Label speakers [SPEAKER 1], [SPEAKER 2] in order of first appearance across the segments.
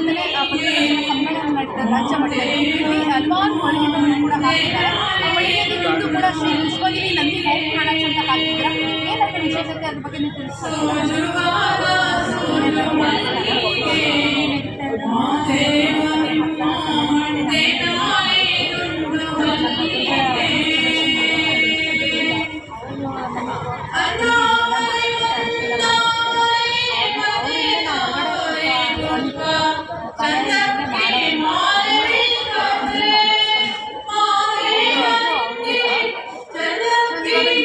[SPEAKER 1] ವರ್ಷದಿಂದಲೇ ಪತ್ರಿಕೆಗಳ ಸಮ್ಮೇಳನ ನಡೀತಾ ರಾಜ್ಯ ಮಟ್ಟದಲ್ಲಿ. ಇಲ್ಲಿ ಹಲವಾರು ಮಳಿಗೆಗಳನ್ನು ಕೂಡ ಹಾಕಿದ್ದಾರೆ. ಆ ಮಳಿಗೆಯಲ್ಲಿ ನಿಂದು ಕೂಡ ಶ್ರೀ ವಿಶ್ವಗಿರಿ ನಂದಿ ಹೋಮ್ ಪ್ರಾಡಕ್ಟ್ಸ್ ಅಂತ ಹಾಕಿದ್ದೀರಾ. ಏನಂತ ವಿಶೇಷತೆ ಅದ್ರ ಬಗ್ಗೆ ನೀವು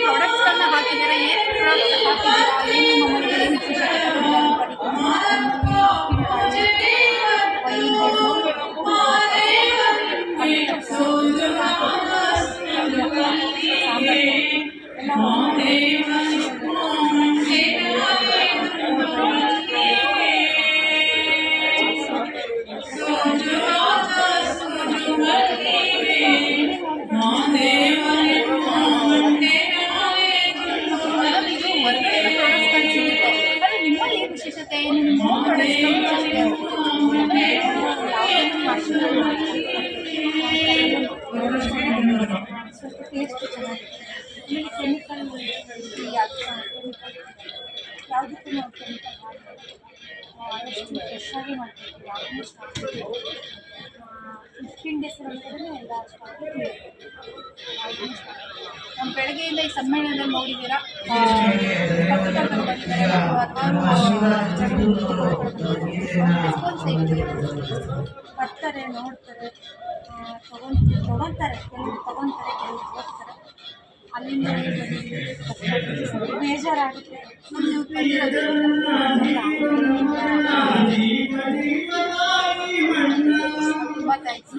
[SPEAKER 1] ಪ್ರಾಡಕ್ಟ್ಸ್ಗಳನ್ನ ಹಾಕಿದ್ದೀರಾ. ಏನೇನು ಪ್ರಾಡಕ್ಟ್ಸ್ ಹಾಕಿದ್ದೀರಾ, ಏನು ಮನೆಗೆ ವಿಶೇಷತೆ ವಿಶೇಷತೆ ಏನು ಟೇಸ್ಟ್ ಚೆನ್ನಾಗಿದೆ. ಕೆಮಿಕಲ್ ಯಾವುದಕ್ಕೂ ನಾವು ಕೆಮಿಕಲ್ ಎಷ್ಟು ಫ್ರೆಶ್ ಆಗಿ ಮಾಡ್ತೀವಿ. ಯಾವುದೂ ಸ್ಟಾಕ್ 15 ಡೇಸ್ ಒಳಗಡೆ ಎಲ್ಲ ಸ್ಟಾಕ್ ನಮ್ಮ ಬೆಳಗ್ಗೆಯಿಂದ ಈ ಸಮ್ಮೇಳನದಲ್ಲಿ ನೋಡಿದ್ದೀರಾ. ಪತ್ರಕರ್ತರು ಬಂದಿದ್ದಾರೆ, ಬರ್ತಾರೆ, ನೋಡ್ತಾರೆ, ತಗೊಳ್ತಾರೆ, ಕೆಲವರು ತಗೊಳ್ತಾರೆ, ಕೆಲವರು ಹೋಗ್ತಾರೆ. ಅಲ್ಲಿಂದ ಬೇಜಾರಾಗುತ್ತೆ. ತುಂಬ ಥ್ಯಾಂಕ್ಸ್.